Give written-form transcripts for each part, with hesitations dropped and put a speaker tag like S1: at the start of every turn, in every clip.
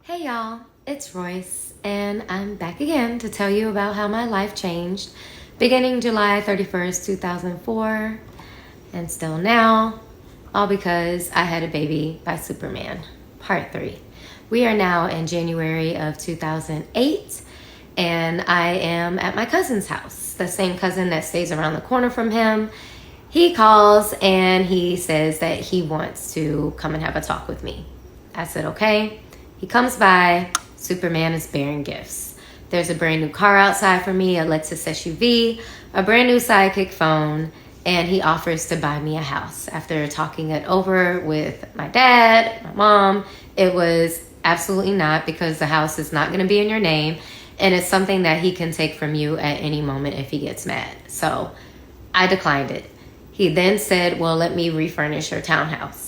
S1: Hey y'all, it's Royce, and I'm back again to tell you about how my life changed beginning July 31st, 2004, and still now, all because I had a baby by Superman, part 3. We are now in January of 2008, and I am at my cousin's house, the same cousin that stays around the corner from him. He calls and he says that he wants to come and have a talk with me. I said, okay. He comes by. Superman is bearing gifts. There's a brand new car outside for me, a Lexus SUV, a brand new Sidekick phone, and he offers to buy me a house. After talking it over with my dad, my mom, it was absolutely not, because the house is not going to be in your name, and it's something that he can take from you at any moment if he gets mad. So I declined it. He then said, well, let me refurnish your townhouse.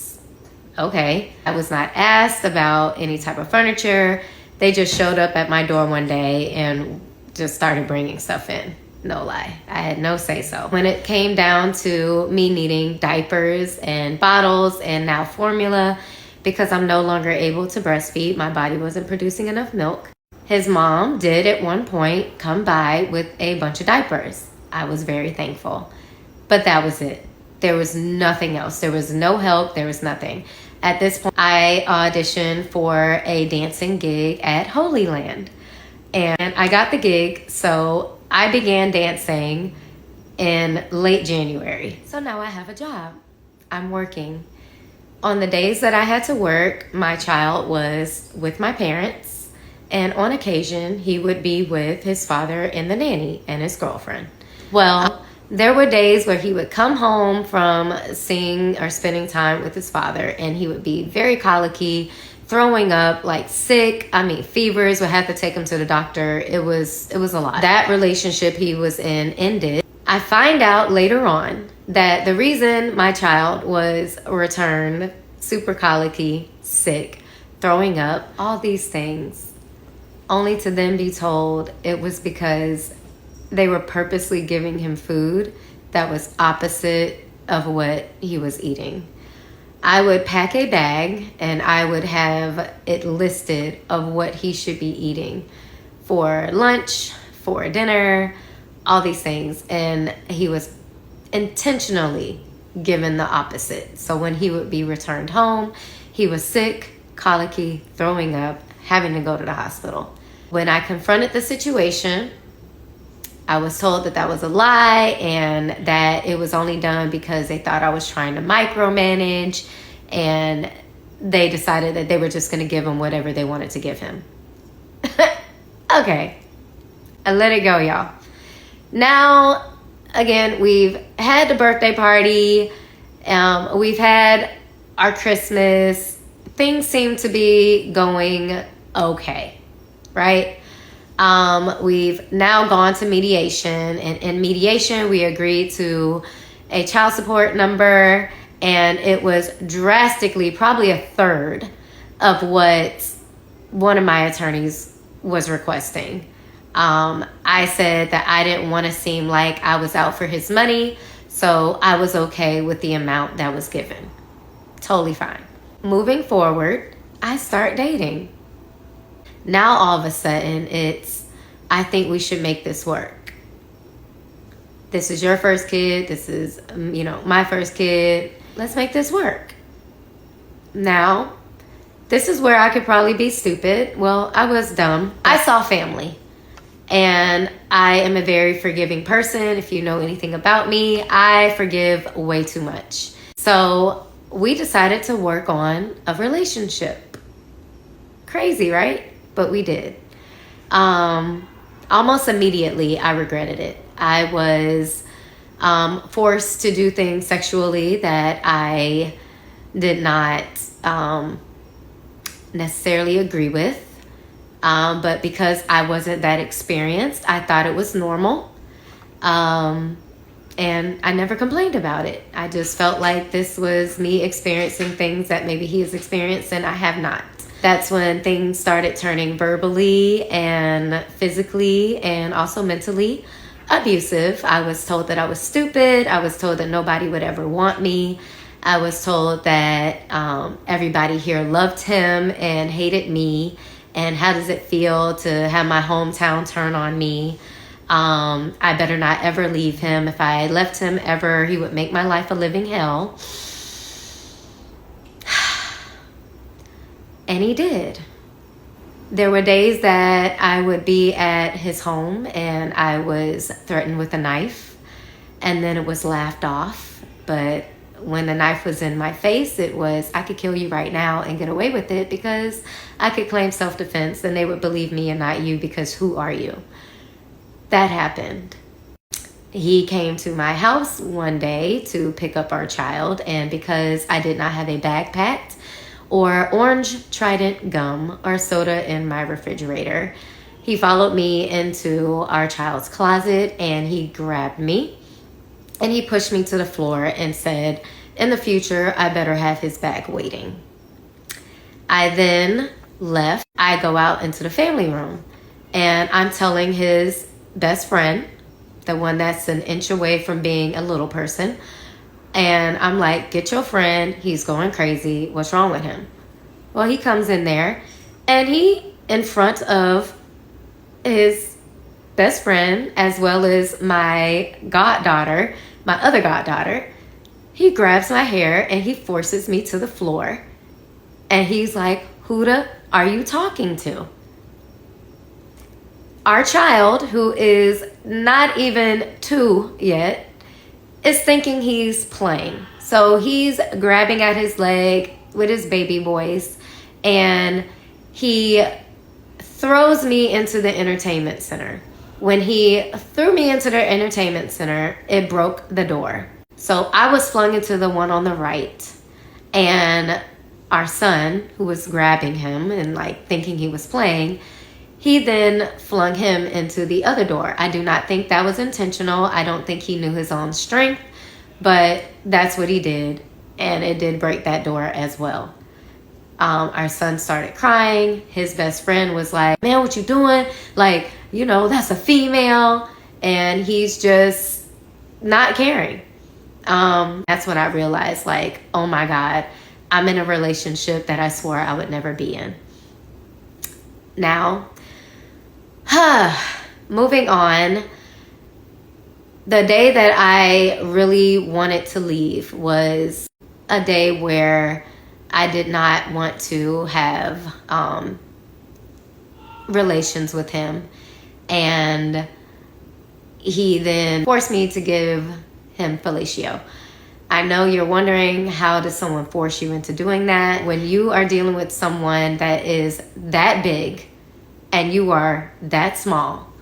S1: Okay. I was not asked about any type of furniture. They just showed up at my door one day and just started bringing stuff in. No lie. I had no say so. When it came down to me needing diapers and bottles and now formula, because I'm no longer able to breastfeed, my body wasn't producing enough milk. His mom did at one point come by with a bunch of diapers. I was very thankful. But that was it. There was nothing else. There was no help. There was nothing. At this point, I auditioned for a dancing gig at Holy Land. And I got the gig, so I began dancing in late January. So now I have a job. I'm working. On the days that I had to work, my child was with my parents. And on occasion, he would be with his father and the nanny and his girlfriend. Well, there were days where he would come home from seeing or spending time with his father, and he would be very colicky, throwing up, like sick. Fevers, would have to take him to the doctor. It was a lot. That relationship he was in ended. I find out later on that the reason my child was returned super colicky, sick, throwing up, all these things, only to then be told it was because they were purposely giving him food that was opposite of what he was eating. I would pack a bag and I would have it listed of what he should be eating for lunch, for dinner, all these things. And he was intentionally given the opposite. So when he would be returned home, he was sick, colicky, throwing up, having to go to the hospital. When I confronted the situation, I was told that that was a lie and that it was only done because they thought I was trying to micromanage, and they decided that they were just going to give him whatever they wanted to give him. Okay. I let it go, y'all. Now, again, we've had the birthday party. We've had our Christmas. Things seem to be going okay, right? We've now gone to mediation, and in mediation we agreed to a child support number, and it was drastically, probably a third of what one of my attorneys was requesting. I said that I didn't want to seem like I was out for his money, so I was okay with the amount that was given. Totally fine. Moving forward, I start dating. Now all of a sudden it's, I think we should make this work. This is your first kid. This is, my first kid. Let's make this work. Now, this is where I could probably be stupid. Well, I was dumb. I saw family. And I am a very forgiving person. If you know anything about me, I forgive way too much. So we decided to work on a relationship. Crazy, right? But we did. Almost immediately, I regretted it. I was forced to do things sexually that I did not necessarily agree with. But because I wasn't that experienced, I thought it was normal. And I never complained about it. I just felt like this was me experiencing things that maybe he has experienced and I have not. That's when things started turning verbally and physically and also mentally abusive. I was told that I was stupid. I was told that nobody would ever want me. I was told that everybody here loved him and hated me, and how does it feel to have my hometown turn on me. I better not ever leave him. If I left him ever, he would make my life a living hell. And he did. There were days that I would be at his home and I was threatened with a knife, and then it was laughed off. But when the knife was in my face, it was, I could kill you right now and get away with it because I could claim self-defense and they would believe me and not you, because who are you? That happened. He came to my house one day to pick up our child, and because I did not have a bag packed or orange Trident gum or soda in my refrigerator, he followed me into our child's closet and he grabbed me and he pushed me to the floor and said, in the future, I better have his bag waiting. I then left. I go out into the family room and I'm telling his best friend, the one that's an inch away from being a little person, and I'm like, get your friend, he's going crazy, what's wrong with him? Well, he comes in there and he, in front of his best friend as well as my goddaughter, my other goddaughter, he grabs my hair and he forces me to the floor. And he's like, who the are you talking to? Our child, who is not even 2 yet, is thinking he's playing. So he's grabbing at his leg with his baby voice and he throws me into the entertainment center. When he threw me into the entertainment center, it broke the door. So I was flung into the one on the right, and our son, who was grabbing him and like thinking he was playing, he then flung him into the other door. I do not think that was intentional. I don't think he knew his own strength, but that's what he did. And it did break that door as well. Our son started crying. His best friend was like, man, what you doing? Like, you know, that's a female. And he's just not caring. That's when I realized, like, oh my God, I'm in a relationship that I swore I would never be in. Now, moving on, the day that I really wanted to leave was a day where I did not want to have relations with him. And he then forced me to give him fellatio. I know you're wondering, how does someone force you into doing that? When you are dealing with someone that is that big and you are that small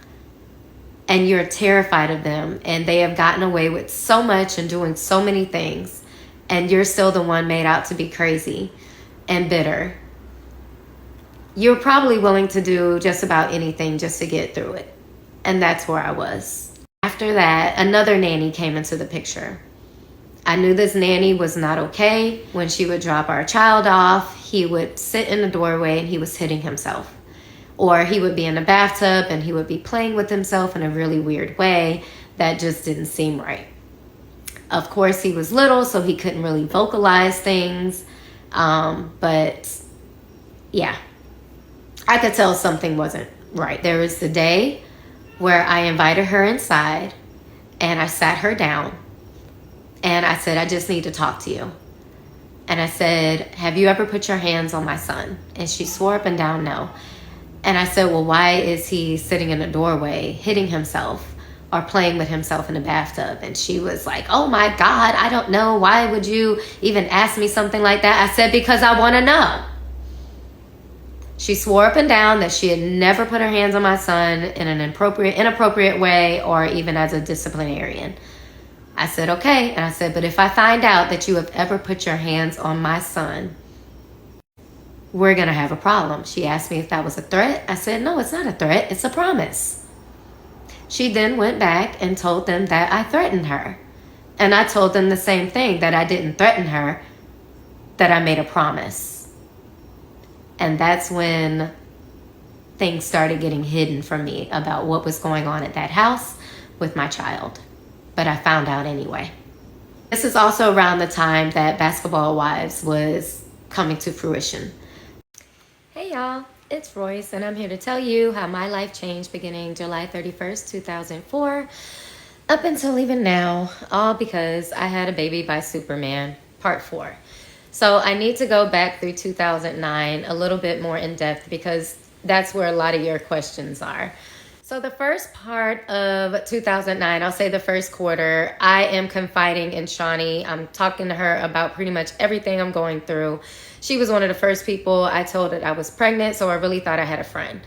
S1: and you're terrified of them and they have gotten away with so much and doing so many things, and you're still the one made out to be crazy and bitter, you're probably willing to do just about anything just to get through it. And that's where I was. After that, another nanny came into the picture. I knew this nanny was not okay. When she would drop our child off, he would sit in the doorway and he was hitting himself. Or he would be in the bathtub and he would be playing with himself in a really weird way that just didn't seem right. Of course, he was little, so he couldn't really vocalize things. But yeah, I could tell something wasn't right. There was the day where I invited her inside and I sat her down and I said, I just need to talk to you. And I said, have you ever put your hands on my son? And she swore up and down no. And I said, well, why is he sitting in a doorway hitting himself or playing with himself in a bathtub? And she was like, oh my God, I don't know. Why would you even ask me something like that? I said, because I want to know. She swore up and down that she had never put her hands on my son in an inappropriate way or even as a disciplinarian. I said, okay. And I said, but if I find out that you have ever put your hands on my son, we're going to have a problem. She asked me if that was a threat. I said, no, it's not a threat. It's a promise. She then went back and told them that I threatened her. And I told them the same thing, that I didn't threaten her, that I made a promise. And that's when things started getting hidden from me about what was going on at that house with my child. But I found out anyway. This is also around the time that Basketball Wives was coming to fruition. Hey y'all, It's Royce, and I'm here to tell you how my life changed beginning July 31st, 2004, up until even now, all because I had a baby by Superman, part 4. So I need to go back through 2009 a little bit more in depth because that's where a lot of your questions are. So the first part of 2009, I'll say the first quarter, I am confiding in Shawnee. I'm talking to her about pretty much everything I'm going through. She was one of the first people I told that I was pregnant, so I really thought I had a friend.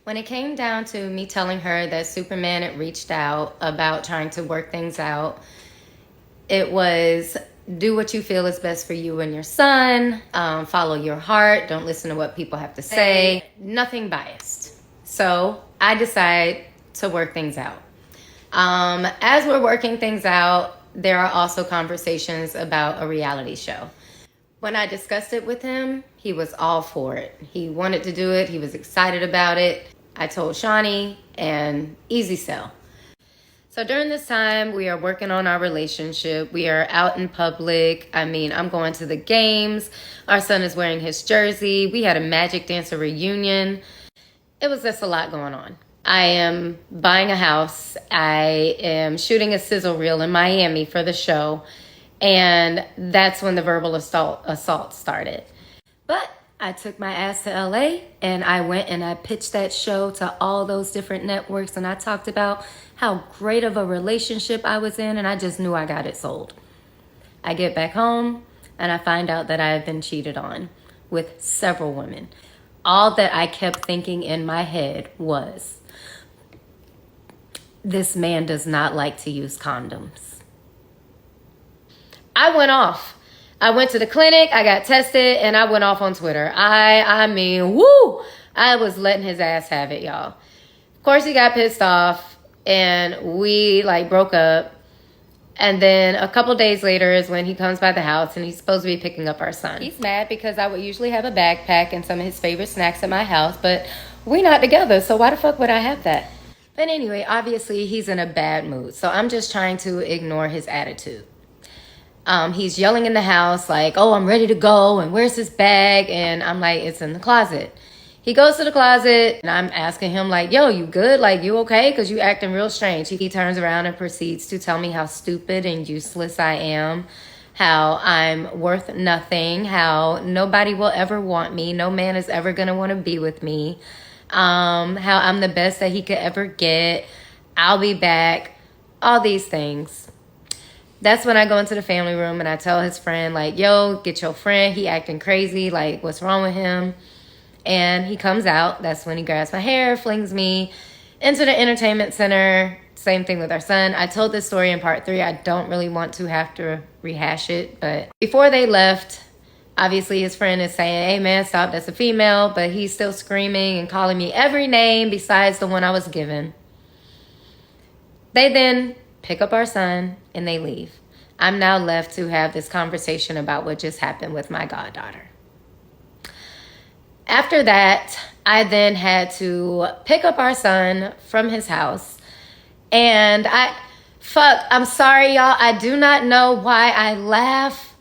S1: When it came down to me telling her that Superman had reached out about trying to work things out, it was do what you feel is best for you and your son, follow your heart, don't listen to what people have to say, nothing biased. So I decide to work things out. As we're working things out, there are also conversations about a reality show. When I discussed it with him, he was all for it. He wanted to do it. He was excited about it. I told Shawnee, and easy sell. So during this time, we are working on our relationship. We are out in public. I mean, I'm going to the games. Our son is wearing his jersey. We had a Magic Dancer reunion. It was just a lot going on. I am buying a house. I am shooting a sizzle reel in Miami for the show. And that's when the verbal assault started. But I took my ass to LA and I went and I pitched that show to all those different networks. And I talked about how great of a relationship I was in. And I just knew I got it sold. I get back home and I find out that I have been cheated on with several women. All that I kept thinking in my head was, this man does not like to use condoms. I went off. I went to the clinic, I got tested, and I went off on Twitter. I mean, woo! I was letting his ass have it, y'all. Of course, he got pissed off, and we, broke up. And then a couple days later is when he comes by the house and he's supposed to be picking up our son. He's mad because I would usually have a backpack and some of his favorite snacks at my house, but we're not together, so why the fuck would I have that? But anyway, obviously he's in a bad mood, so I'm just trying to ignore his attitude. He's yelling in the house like, oh, I'm ready to go, and where's his bag? And I'm like, it's in the closet. He goes to the closet, and I'm asking him, like, yo, you good? Like, you okay? Because you acting real strange. He turns around and proceeds to tell me how stupid and useless I am, how I'm worth nothing, how nobody will ever want me, no man is ever going to want to be with me, how I'm the best that he could ever get, I'll be back, all these things. That's when I go into the family room, and I tell his friend, like, yo, get your friend. He acting crazy. Like, what's wrong with him? And he comes out. That's when he grabs my hair, flings me into the entertainment center. Same thing with our son. I told this story in part 3. I don't really want to have to rehash it. But before they left, obviously his friend is saying, hey, man, stop. That's a female. But he's still screaming and calling me every name besides the one I was given. They then pick up our son and they leave. I'm now left to have this conversation about what just happened with my goddaughter. After that, I then had to pick up our son from his house. And I'm sorry, y'all. I do not know why I laugh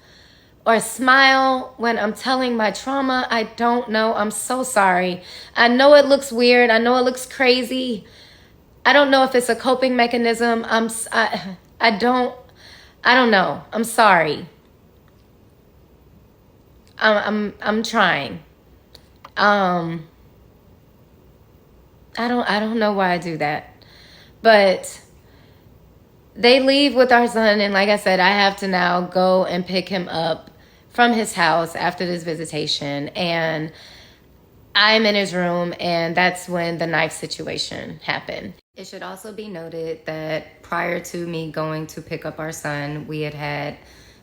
S1: or smile when I'm telling my trauma. I don't know. I'm so sorry. I know it looks weird. I know it looks crazy. I don't know if it's a coping mechanism. I don't know. I'm sorry. I'm trying. I don't know why I do that. But they leave with our son, and like I said, I have to now go and pick him up from his house after this visitation, and I'm in his room, and that's when the knife situation happened. It should also be noted that prior to me going to pick up our son, we had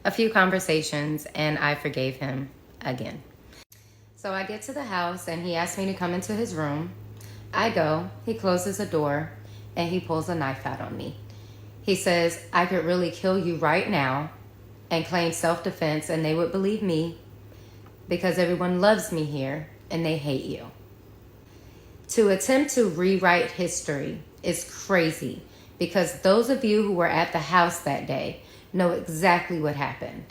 S1: a few conversations, and I forgave him again. So I get to the house, and he asked me to come into his room. I go, he closes the door, and he pulls a knife out on me. He says, I could really kill you right now and claim self-defense, and they would believe me because everyone loves me here, and they hate you. To attempt to rewrite history is crazy because those of you who were at the house that day know exactly what happened.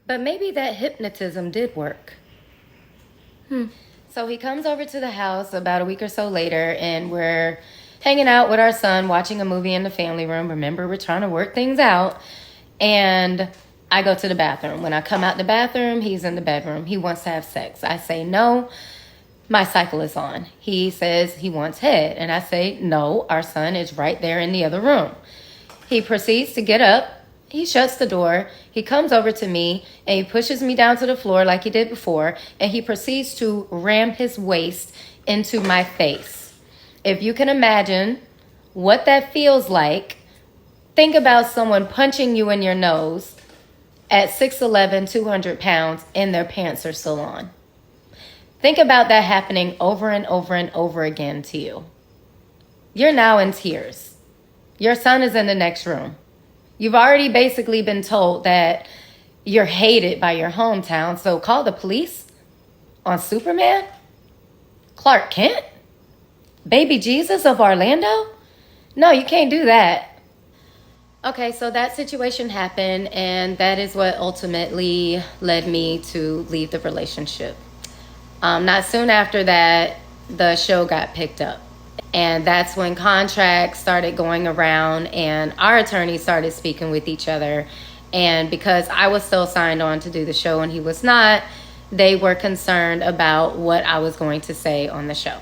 S1: But maybe that hypnotism did work. So he comes over to the house about a week or so later, and we're hanging out with our son, watching a movie in the family room. Remember, we're trying to work things out. And I go to the bathroom. When I come out the bathroom, he's in the bedroom. He wants to have sex. I say, no, my cycle is on. He says he wants head. And I say, no, our son is right there in the other room. He proceeds to get up. He shuts the door. He comes over to me and he pushes me down to the floor like he did before. And he proceeds to ram his waist into my face. If you can imagine what that feels like, think about someone punching you in your nose at 6'11", 200 pounds, and their pants are still on. Think about that happening over and over and over again to you. You're now in tears. Your son is in the next room. You've already basically been told that you're hated by your hometown, so call the police on Superman? Clark Kent? Baby Jesus of Orlando? No, you can't do that. Okay, so that situation happened, and that is what ultimately led me to leave the relationship. Not soon after that, the show got picked up. And that's when contracts started going around and our attorneys started speaking with each other. And because I was still signed on to do the show and he was not, they were concerned about what I was going to say on the show.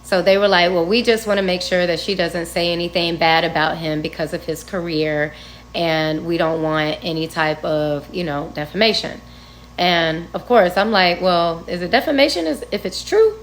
S1: So they were like, well, we just want to make sure that she doesn't say anything bad about him because of his career. And we don't want any type of, defamation. And of course, I'm like, well, is it defamation if it's true?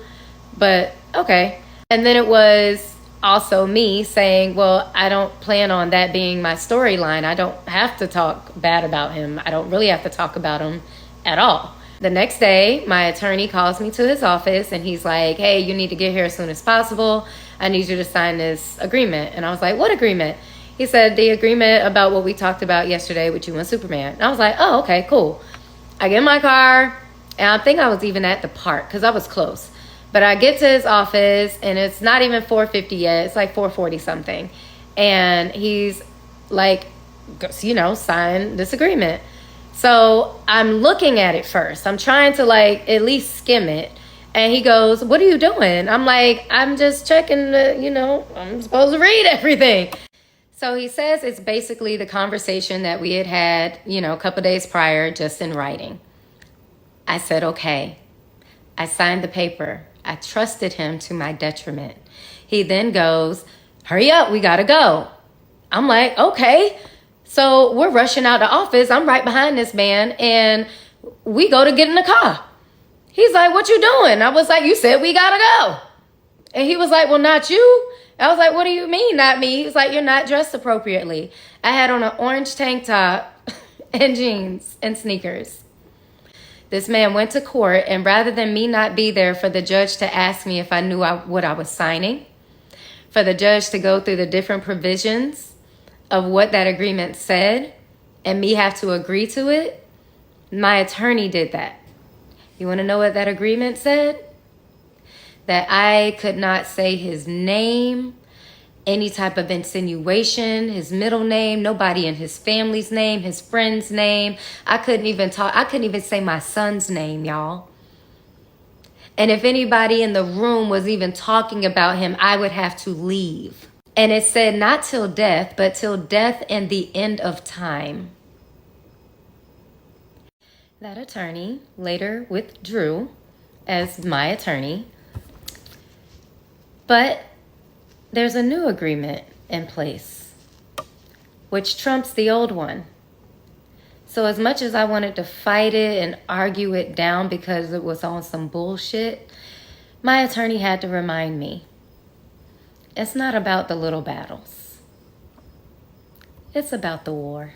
S1: But okay. And then it was also me saying, well, I don't plan on that being my storyline. I don't have to talk bad about him. I don't really have to talk about him at all. The next day, my attorney calls me to his office and he's like, hey, you need to get here as soon as possible. I need you to sign this agreement. And I was like, what agreement? He said, the agreement about what we talked about yesterday with you and Superman. And I was like, oh, okay, cool. I get in my car, and I think I was even at the park because I was close. But I get to his office, and it's not even 4:50 yet. It's like 4:40 something. And he's like, sign this agreement. So I'm looking at it first. I'm trying to at least skim it. And he goes, what are you doing? I'm like, I'm just checking I'm supposed to read everything. So he says it's basically the conversation that we had, a couple days prior, just in writing. I said, okay. I signed the paper. I trusted him to my detriment. He then goes, hurry up, we gotta go. I'm like, okay. So we're rushing out the office. I'm right behind this man, and we go to get in the car. He's like, what you doing? I was like, you said we gotta go. And he was like, well, not you. I was like, what do you mean, not me? He was like, you're not dressed appropriately. I had on an orange tank top and jeans and sneakers. This man went to court, and rather than me not be there for the judge to ask me if I knew what I was signing, for the judge to go through the different provisions of what that agreement said, and me have to agree to it, my attorney did that. You want to know what that agreement said? That I could not say his name, any type of insinuation, his middle name, nobody in his family's name, his friend's name. I couldn't even say my son's name, y'all. And if anybody in the room was even talking about him, I would have to leave. And it said not till death, but till death and the end of time. That attorney later withdrew as my attorney. But there's a new agreement in place, which trumps the old one. So as much as I wanted to fight it and argue it down because it was on some bullshit, my attorney had to remind me, it's not about the little battles. It's about the war.